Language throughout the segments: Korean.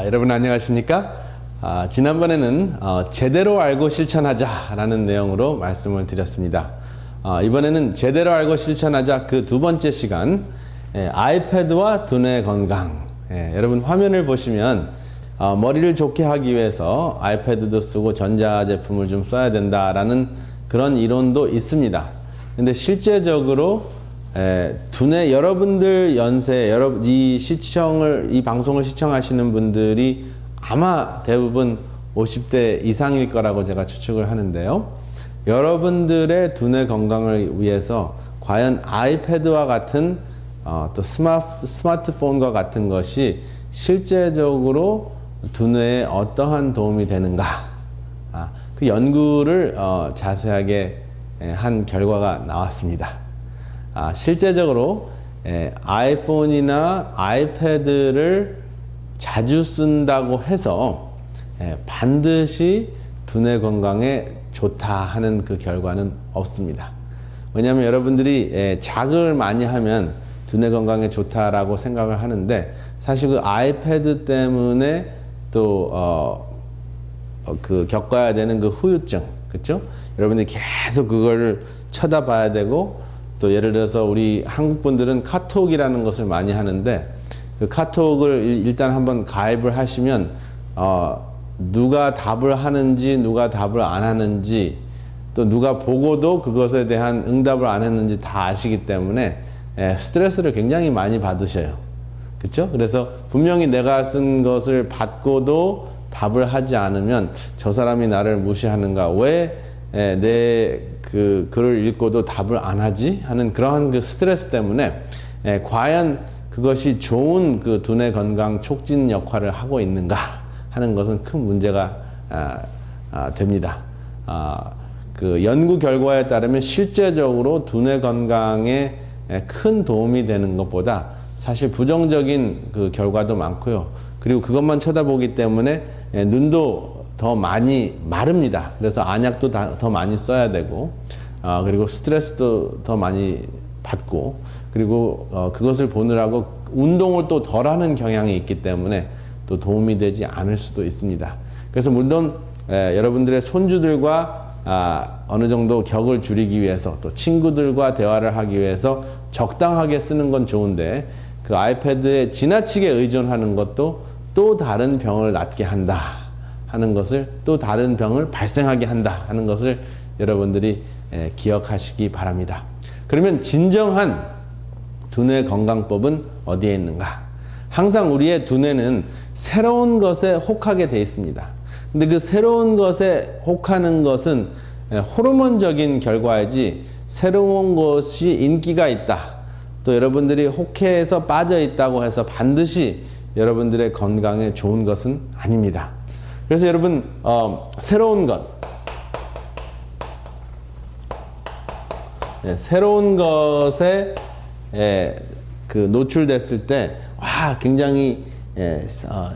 여러분 안녕하십니까? 지난번에는 제대로 알고 실천하자라는 내용으로 말씀을 드렸습니다. 이번에는 제대로 알고 실천하자 그 두 번째 시간, 아이패드와 두뇌 건강. 여러분 화면을 보시면 머리를 좋게 하기 위해서 아이패드도 쓰고 전자제품을 좀 써야 된다라는 그런 이론도 있습니다. 근데 실제적으로 두뇌, 여러분들 연세, 이 방송을 시청하시는 분들이 아마 대부분 50대 이상일 거라고 제가 추측을 하는데요. 여러분들의 두뇌 건강을 위해서 과연 아이패드와 같은 또 스마트폰과 같은 것이 실제적으로 두뇌에 어떠한 도움이 되는가? 그 연구를 자세하게 한 결과가 나왔습니다. 실제적으로 아이폰이나 아이패드를 자주 쓴다고 해서 반드시 두뇌 건강에 좋다 하는 그 결과는 없습니다. 왜냐하면 여러분들이 자극을 많이 하면 두뇌 건강에 좋다라고 생각을 하는데, 사실 그 아이패드 때문에 또 겪어야 되는 그 후유증, 그렇죠? 여러분들이 계속 그걸 쳐다봐야 되고, 또 예를 들어서 우리 한국 분들은 카톡이라는 것을 많이 하는데, 그 카톡을 일단 한번 가입을 하시면 누가 답을 하는지 누가 답을 안 하는지, 또 누가 보고도 그것에 대한 응답을 안 했는지 다 아시기 때문에 스트레스를 굉장히 많이 받으셔요. 그렇죠? 그래서 분명히 내가 쓴 것을 받고도 답을 하지 않으면 저 사람이 나를 무시하는가, 왜 내 그 글을 읽고도 답을 안 하지 하는 그러한 그 스트레스 때문에 과연 그것이 좋은 그 두뇌 건강 촉진 역할을 하고 있는가 하는 것은 큰 문제가 됩니다. 그 연구 결과에 따르면 실제적으로 두뇌 건강에 큰 도움이 되는 것보다 사실 부정적인 그 결과도 많고요. 그리고 그것만 쳐다보기 때문에 눈도 더 많이 마릅니다. 그래서 안약도 더 많이 써야 되고, 그리고 스트레스도 더 많이 받고, 그리고 그것을 보느라고 운동을 또 덜 하는 경향이 있기 때문에 또 도움이 되지 않을 수도 있습니다. 그래서 물론 여러분들의 손주들과 어느 정도 격을 줄이기 위해서, 또 친구들과 대화를 하기 위해서 적당하게 쓰는 건 좋은데, 그 아이패드에 지나치게 의존하는 것도 또 다른 병을 낳게 한다 하는 것을, 또 다른 병을 발생하게 한다 하는 것을 여러분들이 기억하시기 바랍니다. 그러면 진정한 두뇌 건강법은 어디에 있는가? 항상 우리의 두뇌는 새로운 것에 혹하게 되어 있습니다. 근데 그 새로운 것에 혹하는 것은 호르몬적인 결과이지, 새로운 것이 인기가 있다, 또 여러분들이 혹해서 빠져 있다고 해서 반드시 여러분들의 건강에 좋은 것은 아닙니다. 그래서 여러분, 새로운 것, 새로운 것에 그 노출됐을 때 굉장히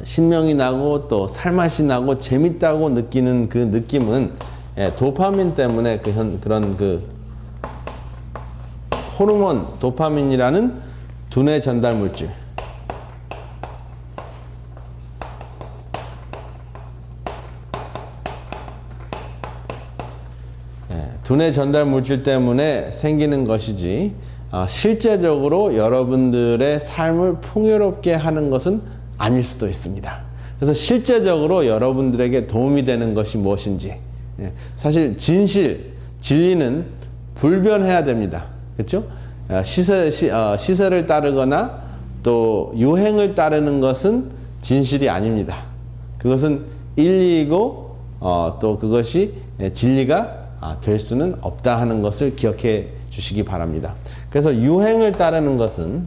신명이 나고 또 살맛이 나고 재밌다고 느끼는 그 느낌은 도파민 때문에 그런 그 호르몬 도파민이라는 두뇌 전달 물질, 두뇌 전달 물질 때문에 생기는 것이지, 실제적으로 여러분들의 삶을 풍요롭게 하는 것은 아닐 수도 있습니다. 그래서 실제적으로 여러분들에게 도움이 되는 것이 무엇인지, 사실 진리는 불변해야 됩니다. 그렇죠? 시세를 따르거나 또 유행을 따르는 것은 진실이 아닙니다. 그것은 인리이고 또 그것이 진리가 될 수는 없다 하는 것을 기억해 주시기 바랍니다. 그래서 유행을 따르는 것은,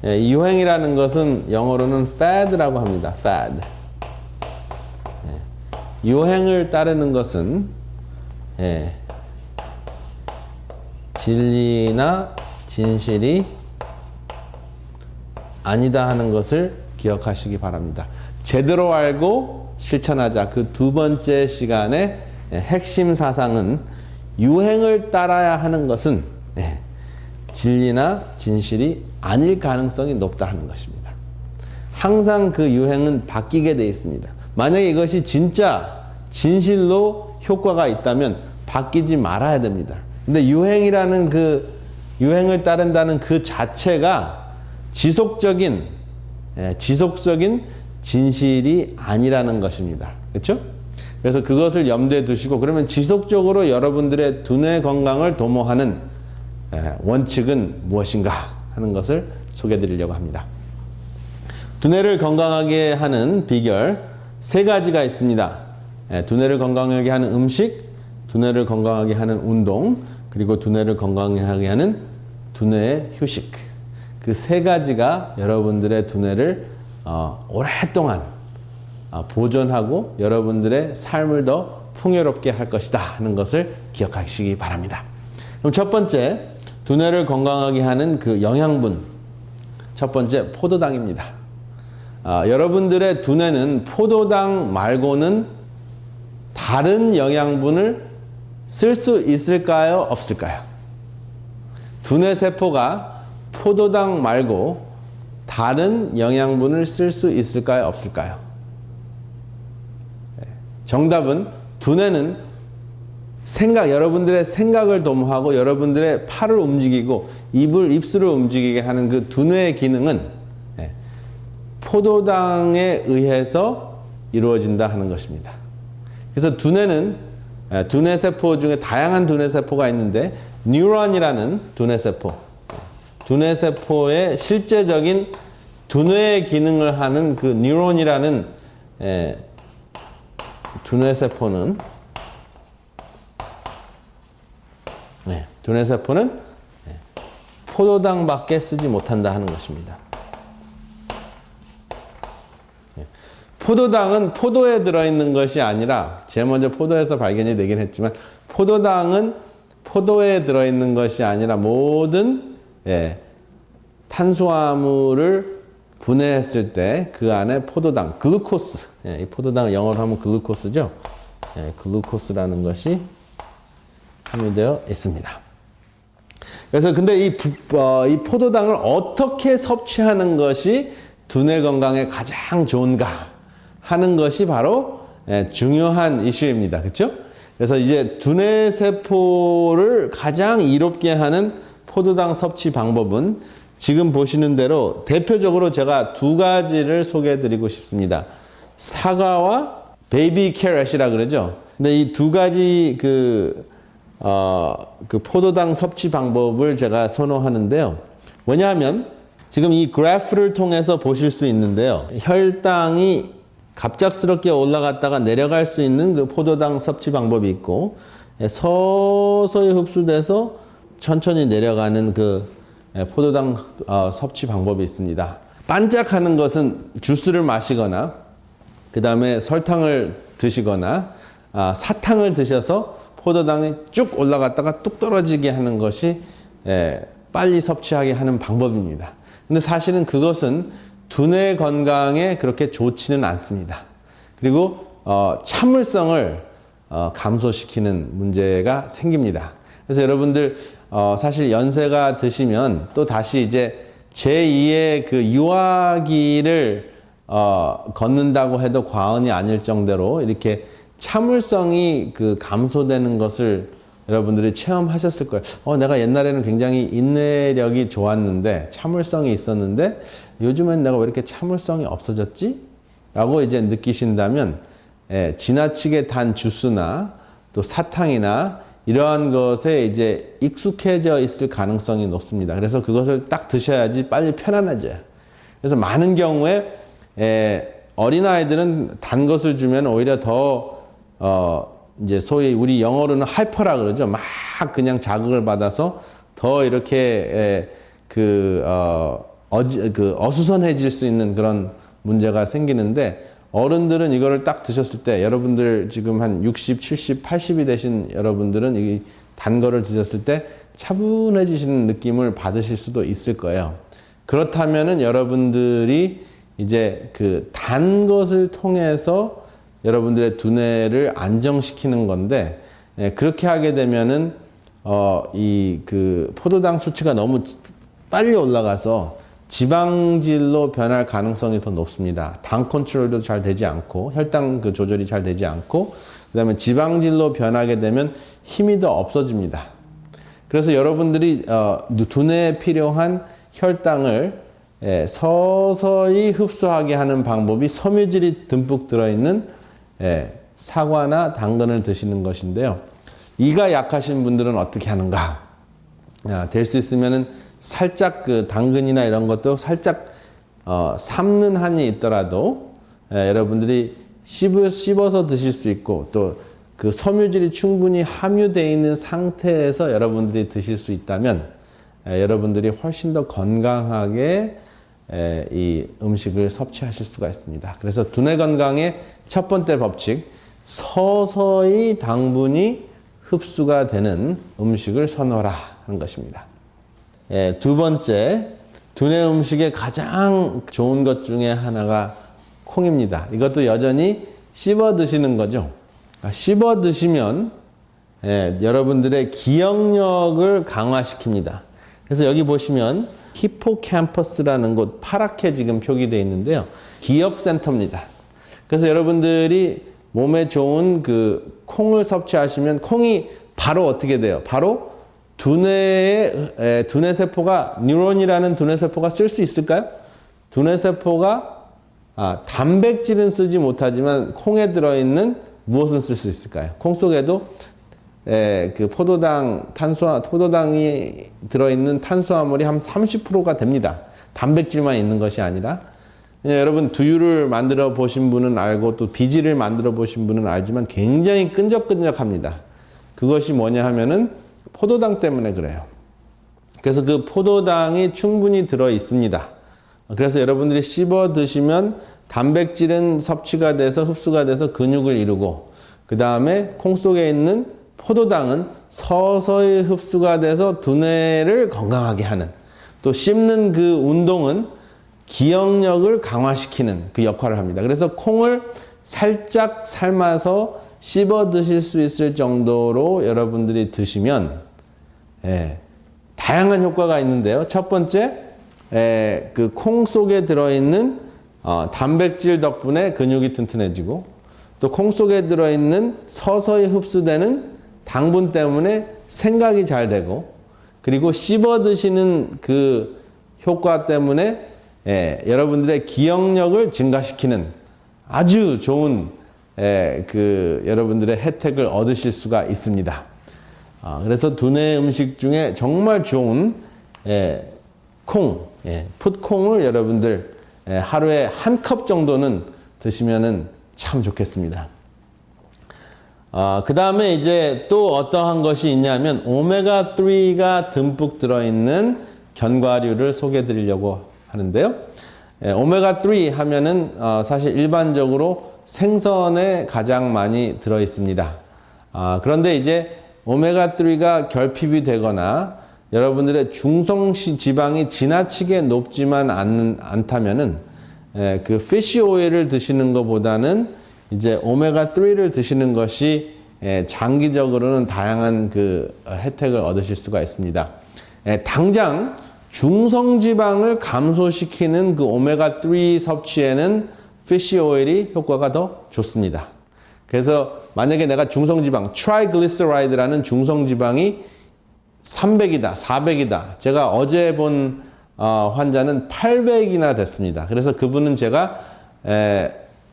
유행이라는 것은 영어로는 fad라고 합니다. fad. 유행을 따르는 것은 진리나 진실이 아니다 하는 것을 기억하시기 바랍니다. 제대로 알고 실천하자 그 두 번째 시간의 핵심 사상은, 유행을 따라야 하는 것은 진리나 진실이 아닐 가능성이 높다 하는 것입니다. 항상 그 유행은 바뀌게 돼 있습니다. 만약에 이것이 진짜 진실로 효과가 있다면 바뀌지 말아야 됩니다. 근데 유행이라는 그 유행을 따른다는 그 자체가 지속적인 진실이 아니라는 것입니다. 그렇죠? 그래서 그것을 염두에 두시고, 그러면 지속적으로 여러분들의 두뇌 건강을 도모하는 원칙은 무엇인가 하는 것을 소개해 드리려고 합니다. 두뇌를 건강하게 하는 비결 3가지가 있습니다. 두뇌를 건강하게 하는 음식, 두뇌를 건강하게 하는 운동, 그리고 두뇌를 건강하게 하는 두뇌의 휴식. 그 3가지가 여러분들의 두뇌를 오랫동안 보존하고 여러분들의 삶을 더 풍요롭게 할 것이다 하는 것을 기억하시기 바랍니다. 그럼 첫 번째, 두뇌를 건강하게 하는 그 영양분, 첫 번째 포도당입니다. 여러분들의 두뇌는 포도당 말고는 다른 영양분을 쓸 수 있을까요? 없을까요? 두뇌 세포가 포도당 말고 다른 영양분을 쓸 수 있을까요? 없을까요? 정답은 두뇌는 여러분들의 생각을 도모하고 여러분들의 팔을 움직이고 입술을 움직이게 하는 그 두뇌의 기능은 포도당에 의해서 이루어진다 하는 것입니다. 그래서 두뇌는 두뇌 세포 중에 다양한 두뇌 세포가 있는데 뉴런이라는 두뇌 세포의 실제적인 두뇌의 기능을 하는 그 뉴런이라는 두뇌 세포는 포도당밖에 쓰지 못한다 하는 것입니다. 포도당은 포도에 들어있는 것이 아니라, 제일 먼저 포도에서 발견이 되긴 했지만, 포도당은 포도에 들어있는 것이 아니라 모든 탄수화물을 분해했을 때 그 안에 포도당, 글루코스, 이 포도당을 영어로 하면 글루코스죠. 글루코스라는 것이 함유되어 있습니다. 그래서 근데 이 포도당을 어떻게 섭취하는 것이 두뇌 건강에 가장 좋은가 하는 것이 바로 중요한 이슈입니다. 그렇죠? 그래서 이제 두뇌 세포를 가장 이롭게 하는 포도당 섭취 방법은 지금 보시는 대로 대표적으로 제가 2가지를 소개해 드리고 싶습니다. 사과와 베이비 캐럿이라 그러죠. 근데 이 2가지 그 포도당 섭취 방법을 제가 선호하는데요. 뭐냐면 지금 이 그래프를 통해서 보실 수 있는데요. 혈당이 갑작스럽게 올라갔다가 내려갈 수 있는 그 포도당 섭취 방법이 있고, 서서히 흡수돼서 천천히 내려가는 그 포도당 섭취 방법이 있습니다. 반짝하는 것은 주스를 마시거나, 그 다음에 설탕을 드시거나, 사탕을 드셔서 포도당이 쭉 올라갔다가 뚝 떨어지게 하는 것이 빨리 섭취하게 하는 방법입니다. 근데 사실은 그것은 두뇌 건강에 그렇게 좋지는 않습니다. 그리고 참을성을 감소시키는 문제가 생깁니다. 그래서 여러분들 사실 연세가 드시면 또 다시 이제 제2의 그 유아기를 걷는다고 해도 과언이 아닐 정도로 이렇게 참을성이 그 감소되는 것을 여러분들이 체험하셨을 거예요. 내가 옛날에는 굉장히 인내력이 좋았는데, 참을성이 있었는데, 요즘엔 내가 왜 이렇게 참을성이 없어졌지? 라고 이제 느끼신다면, 지나치게 단 주스나 또 사탕이나 이러한 것에 이제 익숙해져 있을 가능성이 높습니다. 그래서 그것을 딱 드셔야지 빨리 편안해져요. 그래서 많은 경우에, 어린아이들은 단 것을 주면 오히려 더, 이제 소위 우리 영어로는 하이퍼라 그러죠. 막 그냥 자극을 받아서 더 이렇게 어수선해질 수 있는 그런 문제가 생기는데, 어른들은 이거를 딱 드셨을 때, 여러분들 지금 한 60, 70, 80이 되신 여러분들은 이 단 거를 드셨을 때 차분해지시는 느낌을 받으실 수도 있을 거예요. 그렇다면은 여러분들이 이제 그 단 것을 통해서 여러분들의 두뇌를 안정시키는 건데, 그렇게 하게 되면은 이 그 포도당 수치가 너무 빨리 올라가서 지방질로 변할 가능성이 더 높습니다. 당 컨트롤도 잘 되지 않고 혈당 그 조절이 잘 되지 않고 그다음에 지방질로 변하게 되면 힘이 더 없어집니다. 그래서 여러분들이 두뇌에 필요한 혈당을 서서히 흡수하게 하는 방법이 섬유질이 듬뿍 들어있는 사과나 당근을 드시는 것인데요. 이가 약하신 분들은 어떻게 하는가? 될 수 있으면은 살짝 그 당근이나 이런 것도 살짝 삶는 한이 있더라도 여러분들이 씹어서 드실 수 있고 또 그 섬유질이 충분히 함유되어 있는 상태에서 여러분들이 드실 수 있다면 여러분들이 훨씬 더 건강하게 이 음식을 섭취하실 수가 있습니다. 그래서 두뇌 건강의 첫 번째 법칙, 서서히 당분이 흡수가 되는 음식을 선호하라 하는 것입니다. 두 번째, 두뇌 음식의 가장 좋은 것 중에 하나가 콩입니다. 이것도 여전히 씹어 드시는 거죠. 씹어 드시면 여러분들의 기억력을 강화시킵니다. 그래서 여기 보시면 히포캠퍼스라는 곳 파랗게 지금 표기되어 있는데요. 기억센터입니다. 그래서 여러분들이 몸에 좋은 그 콩을 섭취하시면 콩이 바로 어떻게 돼요? 바로 두뇌의 두뇌세포가 뉴런이라는 두뇌세포가 쓸 수 있을까요? 두뇌세포가 단백질은 쓰지 못하지만 콩에 들어있는 무엇은 쓸 수 있을까요? 콩 속에도 그 포도당이 들어있는 탄수화물이 한 30%가 됩니다. 단백질만 있는 것이 아니라. 여러분 두유를 만들어 보신 분은 알고 또 비지를 만들어 보신 분은 알지만 굉장히 끈적끈적합니다. 그것이 뭐냐 하면은 포도당 때문에 그래요. 그래서 그 포도당이 충분히 들어 있습니다. 그래서 여러분들이 씹어 드시면 단백질은 섭취가 돼서 흡수가 돼서 근육을 이루고 그 다음에 콩 속에 있는 포도당은 서서히 흡수가 돼서 두뇌를 건강하게 하는 또 씹는 그 운동은 기억력을 강화시키는 그 역할을 합니다. 그래서 콩을 살짝 삶아서 씹어 드실 수 있을 정도로 여러분들이 드시면 다양한 효과가 있는데요. 첫 번째, 그 콩 속에 들어있는 단백질 덕분에 근육이 튼튼해지고 또 콩 속에 들어있는 서서히 흡수되는 당분 때문에 생각이 잘 되고 그리고 씹어 드시는 그 효과 때문에 여러분들의 기억력을 증가시키는 아주 좋은 그 여러분들의 혜택을 얻으실 수가 있습니다. 그래서 두뇌 음식 중에 정말 좋은 콩, 풋콩을 여러분들 하루에 한 컵 정도는 드시면은 참 좋겠습니다. 그 다음에 이제 또 어떠한 것이 있냐면 오메가3가 듬뿍 들어있는 견과류를 소개해 드리려고 하는데요. 오메가3 하면은 사실 일반적으로 생선에 가장 많이 들어 있습니다. 그런데 이제 오메가3가 결핍이 되거나 여러분들의 중성시 지방이 지나치게 높지만 않다면은 그 피쉬 오일을 드시는 것보다는 이제 오메가3를 드시는 것이 장기적으로는 다양한 그 혜택을 얻으실 수가 있습니다. 당장 중성지방을 감소시키는 그 오메가3 섭취에는 피쉬 오일이 효과가 더 좋습니다. 그래서 만약에 내가 중성지방, 트라이글리세라이드라는 중성지방이 300이다, 400이다. 제가 어제 본 환자는 800이나 됐습니다. 그래서 그분은 제가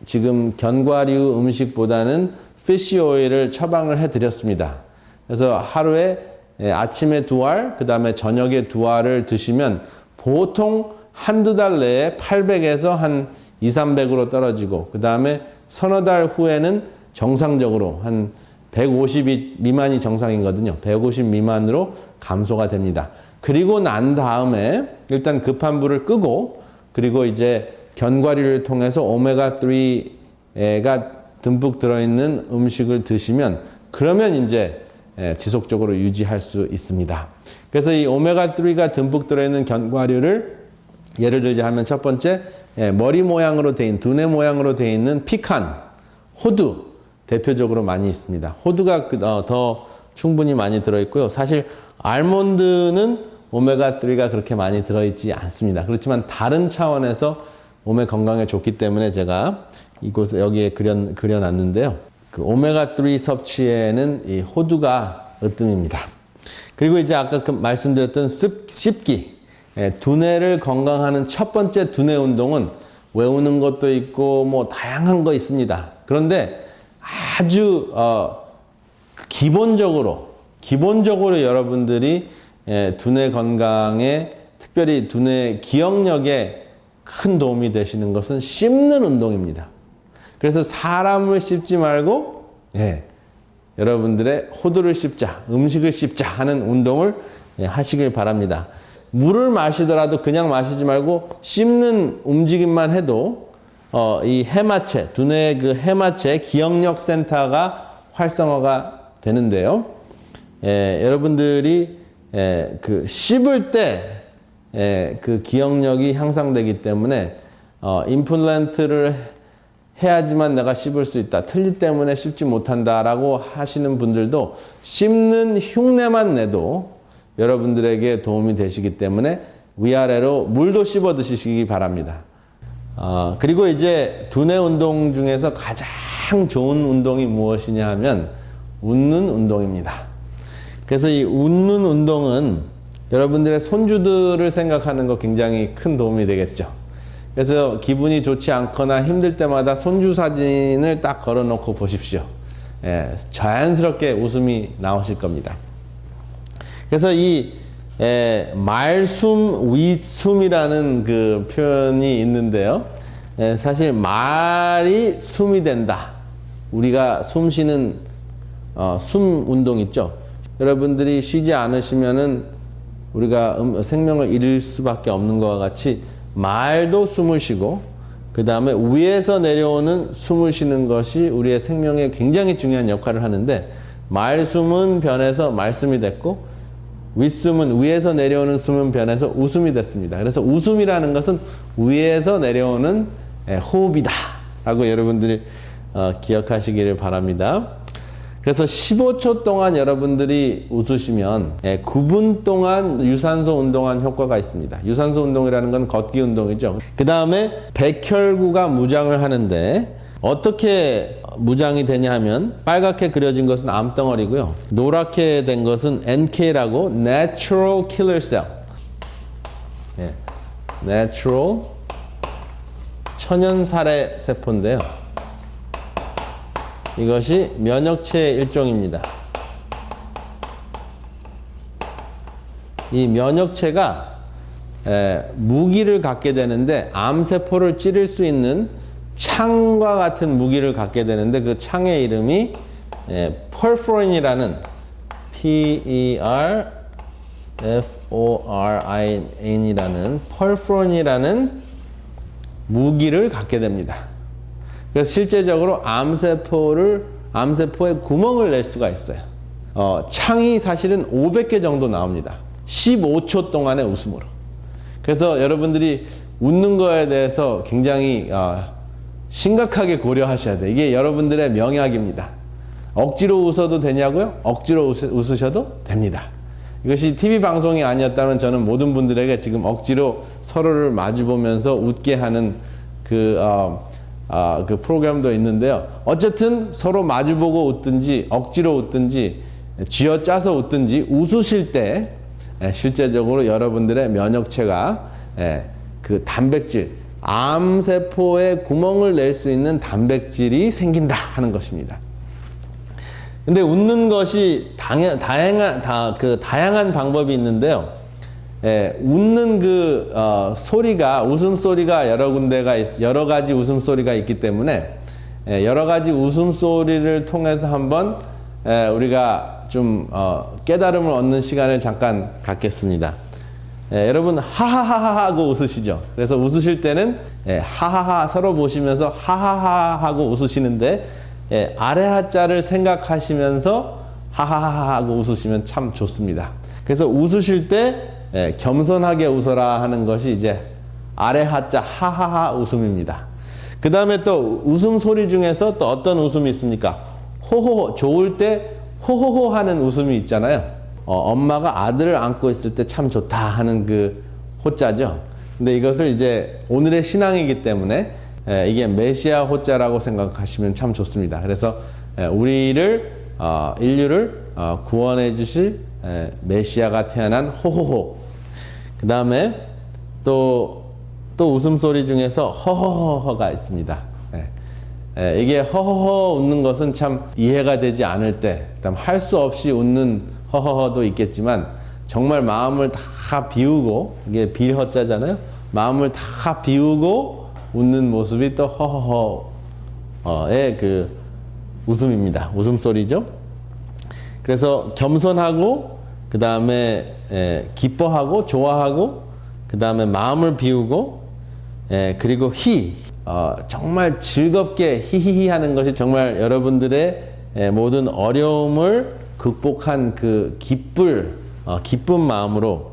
지금 견과류 음식보다는 피쉬 오일을 처방을 해드렸습니다. 그래서 하루에 아침에 2알, 그 다음에 저녁에 2알을 드시면 보통 한두 달 내에 800에서 한 200~300으로 떨어지고 그 다음에 서너 달 후에는 정상적으로 한 150 미만이 정상이거든요. 150 미만으로 감소가 됩니다. 그리고 난 다음에 일단 급한 불을 끄고 그리고 이제 견과류를 통해서 오메가3가 듬뿍 들어있는 음식을 드시면 그러면 이제 지속적으로 유지할 수 있습니다. 그래서 이 오메가3가 듬뿍 들어있는 견과류를 예를 들자면 첫 번째 머리 모양으로 되어 있는 두뇌 모양으로 되어 있는 피칸, 호두 대표적으로 많이 있습니다. 호두가 더 충분히 많이 들어있고요. 사실 알몬드는 오메가3가 그렇게 많이 들어있지 않습니다. 그렇지만 다른 차원에서 몸의 건강에 좋기 때문에 제가 이곳에 여기에 그려놨는데요. 그 오메가3 섭취에는 이 호두가 으뜸입니다. 그리고 이제 아까 말씀드렸던 씹기. 두뇌를 건강하는 첫 번째 두뇌 운동은 외우는 것도 있고 뭐 다양한 거 있습니다. 그런데 아주 기본적으로 여러분들이 두뇌 건강에 특별히 두뇌 기억력에 큰 도움이 되시는 것은 씹는 운동입니다. 그래서 사람을 씹지 말고 여러분들의 호두를 씹자, 음식을 씹자 하는 운동을 하시길 바랍니다. 물을 마시더라도 그냥 마시지 말고 씹는 움직임만 해도 이 해마체, 두뇌의 그 해마체 기억력 센터가 활성화가 되는데요. 여러분들이 그 씹을 때 그 기억력이 향상되기 때문에 임플란트를 해야지만 내가 씹을 수 있다. 틀니 때문에 씹지 못한다라고 하시는 분들도 씹는 흉내만 내도 여러분들에게 도움이 되시기 때문에 위아래로 물도 씹어 드시기 바랍니다. 그리고 이제 두뇌 운동 중에서 가장 좋은 운동이 무엇이냐 하면 웃는 운동입니다. 그래서 이 웃는 운동은 여러분들의 손주들을 생각하는 거 굉장히 큰 도움이 되겠죠. 그래서 기분이 좋지 않거나 힘들 때마다 손주 사진을 딱 걸어놓고 보십시오. 자연스럽게 웃음이 나오실 겁니다. 그래서 이 말숨, 위숨이라는 그 표현이 있는데요. 사실 말이 숨이 된다. 우리가 숨 쉬는 숨 운동 있죠. 여러분들이 쉬지 않으시면은 우리가 생명을 잃을 수밖에 없는 것과 같이 말도 숨을 쉬고 그 다음에 위에서 내려오는 숨을 쉬는 것이 우리의 생명에 굉장히 중요한 역할을 하는데 말숨은 변해서 말씀이 됐고 윗숨은 위에서 내려오는 숨은 변해서 웃음이 됐습니다. 그래서 웃음이라는 것은 위에서 내려오는 호흡이다 라고 여러분들이 기억하시기를 바랍니다. 그래서 15초 동안 여러분들이 웃으시면 9분 동안 유산소 운동한 효과가 있습니다. 유산소 운동이라는 건 걷기 운동이죠. 그 다음에 백혈구가 무장을 하는데 어떻게 무장이 되냐 하면 빨갛게 그려진 것은 암덩어리고요. 노랗게 된 것은 NK라고 Natural Killer Cell. Natural 천연살해 세포인데요. 이것이 면역체의 일종입니다. 이 면역체가 무기를 갖게 되는데 암세포를 찌를 수 있는 창과 같은 무기를 갖게 되는데 그 창의 이름이 퍼포린이라는 P-E-R-F-O-R-I-N이라는 퍼포린이라는 무기를 갖게 됩니다. 그래서 실제적으로 암세포에 구멍을 낼 수가 있어요. 창이 사실은 500개 정도 나옵니다. 15초 동안의 웃음으로. 그래서 여러분들이 웃는 거에 대해서 굉장히 심각하게 고려하셔야 돼요. 이게 여러분들의 명약입니다. 억지로 웃어도 되냐고요? 억지로 웃으셔도 됩니다. 이것이 TV 방송이 아니었다면 저는 모든 분들에게 지금 억지로 서로를 마주보면서 웃게 하는 그 프로그램도 있는데요. 어쨌든 서로 마주보고 웃든지 억지로 웃든지 쥐어짜서 웃든지 웃으실 때 실제적으로 여러분들의 면역체가 그 단백질, 암세포에 구멍을 낼 수 있는 단백질이 생긴다 하는 것입니다. 근데 웃는 것이 다양한 방법이 있는데요. 웃는 그 소리가 웃음소리가 여러 가지 웃음소리가 있기 때문에 여러 가지 웃음소리를 통해서 한번 우리가 좀 깨달음을 얻는 시간을 잠깐 갖겠습니다. 여러분 하하하하 하고 웃으시죠. 그래서 웃으실 때는 하하하 서로 보시면서 하하하 하고 웃으시는데 아래 하자를 생각하시면서 하하하 하고 웃으시면 참 좋습니다. 그래서 웃으실 때 겸손하게 웃어라 하는 것이 이제 아래 하자 하하하 웃음입니다. 그 다음에 또 웃음소리 중에서 또 어떤 웃음이 있습니까? 호호호, 좋을 때 호호호 하는 웃음이 있잖아요. 엄마가 아들을 안고 있을 때 참 좋다 하는 그 호자죠. 근데 이것을 이제 오늘의 신앙이기 때문에 이게 메시아 호자라고 생각하시면 참 좋습니다. 그래서 우리를 인류를 구원해 주실 메시아가 태어난 호호호. 그 다음에 또 웃음소리 중에서 허허허허가 있습니다. 이게 허허허 웃는 것은 참 이해가 되지 않을 때, 그다음 할 수 없이 웃는 허허허도 있겠지만 정말 마음을 다 비우고, 이게 빌허자잖아요. 마음을 다 비우고 웃는 모습이 또 허허허의 그 웃음입니다. 웃음소리죠. 그래서 겸손하고, 그 다음에 기뻐하고 좋아하고, 그 다음에 마음을 비우고, 그리고 정말 즐겁게 히히히 하는 것이 정말 여러분들의 모든 어려움을 극복한 그 기쁜 마음으로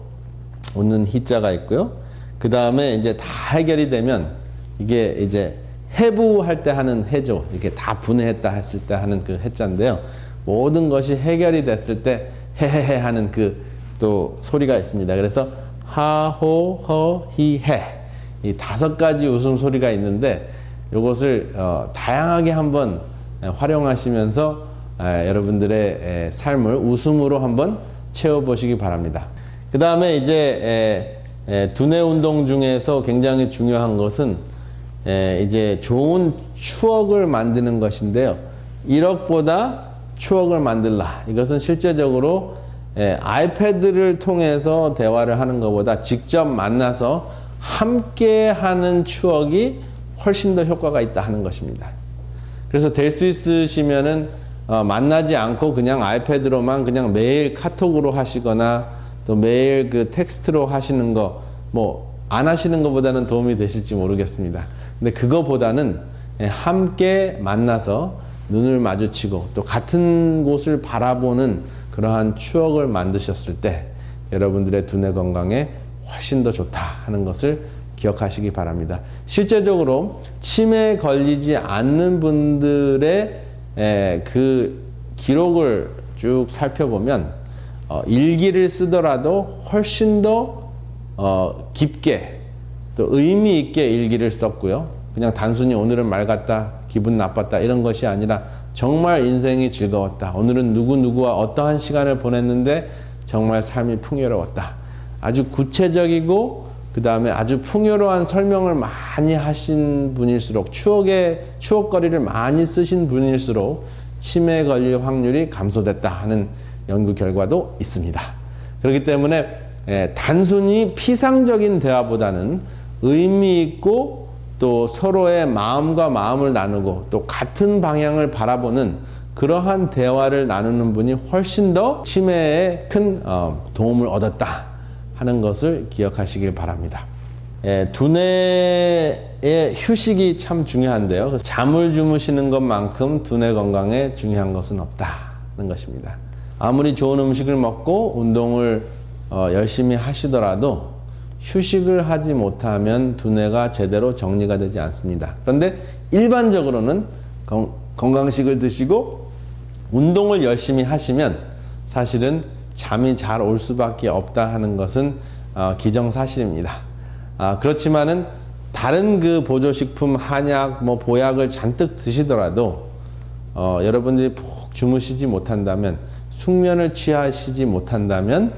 웃는 희자가 있고요. 그 다음에 이제 다 해결이 되면 이게 이제 해부할 때 하는 해죠. 이렇게 다 분해했다 했을 때 하는 그 해자인데요. 모든 것이 해결이 됐을 때 헤헤헤 하는 그 또 소리가 있습니다. 그래서 하호 허 히 해, 이 5가지 웃음소리가 있는데 이것을 다양하게 한번 활용하시면서 여러분들의 삶을 웃음으로 한번 채워보시기 바랍니다. 그 다음에 이제 두뇌 운동 중에서 굉장히 중요한 것은 이제 좋은 추억을 만드는 것인데요. 1억보다 추억을 만들라. 이것은 실제적으로 아이패드를 통해서 대화를 하는 것보다 직접 만나서 함께 하는 추억이 훨씬 더 효과가 있다 하는 것입니다. 그래서 될 수 있으시면은 만나지 않고 그냥 아이패드로만 그냥 매일 카톡으로 하시거나 또 매일 그 텍스트로 하시는 거 뭐 안 하시는 것보다는 도움이 되실지 모르겠습니다. 근데 그거보다는 함께 만나서 눈을 마주치고 또 같은 곳을 바라보는 그러한 추억을 만드셨을 때 여러분들의 두뇌 건강에 훨씬 더 좋다 하는 것을 기억하시기 바랍니다. 실제적으로 치매에 걸리지 않는 분들의 그 기록을 쭉 살펴보면 일기를 쓰더라도 훨씬 더 깊게 또 의미 있게 일기를 썼고요. 그냥 단순히 오늘은 맑았다, 기분 나빴다 이런 것이 아니라 정말 인생이 즐거웠다. 오늘은 누구누구와 어떠한 시간을 보냈는데 정말 삶이 풍요로웠다. 아주 구체적이고 그 다음에 아주 풍요로운 설명을 많이 하신 분일수록 추억거리를 많이 쓰신 분일수록 치매에 걸릴 확률이 감소됐다 하는 연구 결과도 있습니다. 그렇기 때문에 단순히 피상적인 대화보다는 의미 있고 또 서로의 마음과 마음을 나누고 또 같은 방향을 바라보는 그러한 대화를 나누는 분이 훨씬 더 치매에 큰 도움을 얻었다 하는 것을 기억하시길 바랍니다. 두뇌의 휴식이 참 중요한데요. 잠을 주무시는 것만큼 두뇌 건강에 중요한 것은 없다는 것입니다. 아무리 좋은 음식을 먹고 운동을 열심히 하시더라도 휴식을 하지 못하면 두뇌가 제대로 정리가 되지 않습니다. 그런데 일반적으로는 건강식을 드시고 운동을 열심히 하시면 사실은 잠이 잘 올 수밖에 없다 하는 것은 기정사실입니다. 그렇지만은 다른 그 보조식품, 한약, 뭐 보약을 잔뜩 드시더라도 여러분들이 푹 주무시지 못한다면, 숙면을 취하시지 못한다면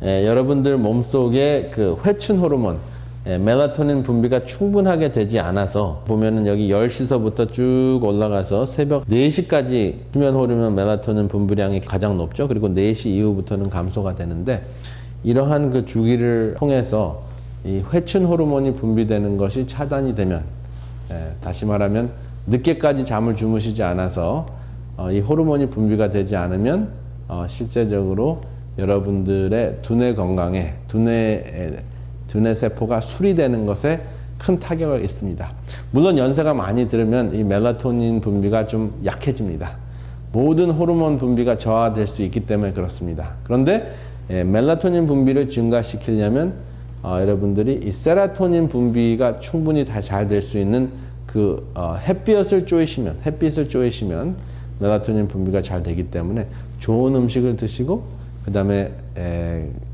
여러분들 몸속에 그 회춘 호르몬, 멜라토닌 분비가 충분하게 되지 않아서 보면은 여기 10시서부터 쭉 올라가서 새벽 4시까지 수면 호르몬 멜라토닌 분비량이 가장 높죠. 그리고 4시 이후부터는 감소가 되는데 이러한 그 주기를 통해서 이 회춘 호르몬이 분비되는 것이 차단이 되면, 다시 말하면 늦게까지 잠을 주무시지 않아서 이 호르몬이 분비가 되지 않으면 실제적으로 여러분들의 두뇌 건강에 두뇌 세포가 수리되는 것에 큰 타격을 입습니다. 물론 연세가 많이 들으면 이 멜라토닌 분비가 좀 약해집니다. 모든 호르몬 분비가 저하될 수 있기 때문에 그렇습니다. 그런데 멜라토닌 분비를 증가시키려면 여러분들이 이 세로토닌 분비가 충분히 다 잘 될 수 있는 그 햇빛을 쪼이시면 멜라토닌 분비가 잘 되기 때문에 좋은 음식을 드시고 그 다음에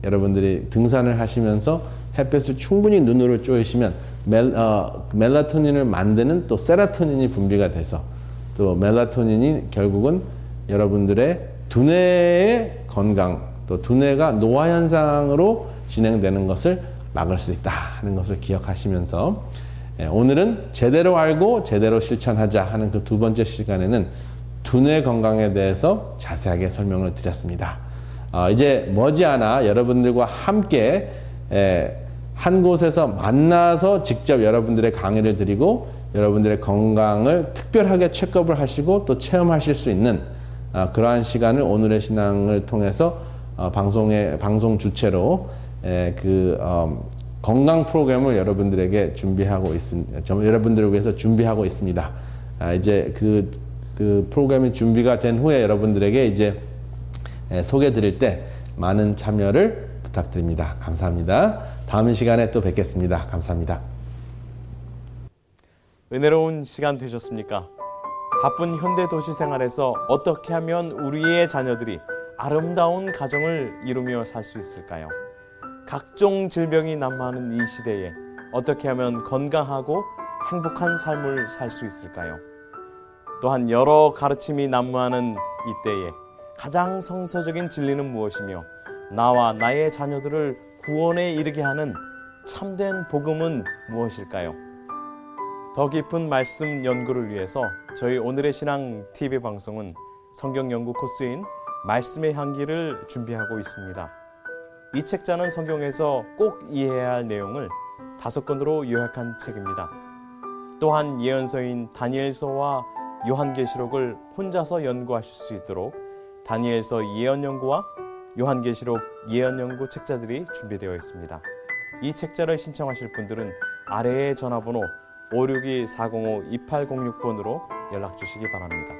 여러분들이 등산을 하시면서 햇볕을 충분히 눈으로 쬐시면 멜라토닌을 만드는 또 세라토닌이 분비가 돼서 또 멜라토닌이 결국은 여러분들의 두뇌의 건강, 또 두뇌가 노화 현상으로 진행되는 것을 막을 수 있다 하는 것을 기억하시면서 오늘은 제대로 알고 제대로 실천하자 하는 그 두 번째 시간에는 두뇌 건강에 대해서 자세하게 설명을 드렸습니다. 이제 머지않아 여러분들과 함께 한 곳에서 만나서 직접 여러분들의 강의를 드리고 여러분들의 건강을 특별하게 체크업을 하시고 또 체험하실 수 있는 그러한 시간을 오늘의 신앙을 통해서 방송 주체로 건강 프로그램을 여러분들에게 준비하고 여러분들을 위해서 준비하고 있습니다. 이제 그 프로그램이 준비가 된 후에 여러분들에게 이제 소개 드릴 때 많은 참여를 부탁드립니다. 감사합니다. 다음 시간에 또 뵙겠습니다. 감사합니다. 은혜로운 시간 되셨습니까? 바쁜 현대 도시 생활에서 어떻게 하면 우리의 자녀들이 아름다운 가정을 이루며 살 수 있을까요? 각종 질병이 난무하는 이 시대에 어떻게 하면 건강하고 행복한 삶을 살 수 있을까요? 또한 여러 가르침이 난무하는 이때에 가장 성서적인 진리는 무엇이며 나와 나의 자녀들을 구원에 이르게 하는 참된 복음은 무엇일까요? 더 깊은 말씀 연구를 위해서 저희 오늘의 신앙 TV 방송은 성경 연구 코스인 말씀의 향기를 준비하고 있습니다. 이 책자는 성경에서 꼭 이해해야 할 내용을 5권으로 요약한 책입니다. 또한 예언서인 다니엘서와 요한계시록을 혼자서 연구하실 수 있도록 다니엘서 예언연구와 요한계시록 예언연구 책자들이 준비되어 있습니다. 이 책자를 신청하실 분들은 아래의 전화번호 562-405-2806번으로 연락 주시기 바랍니다.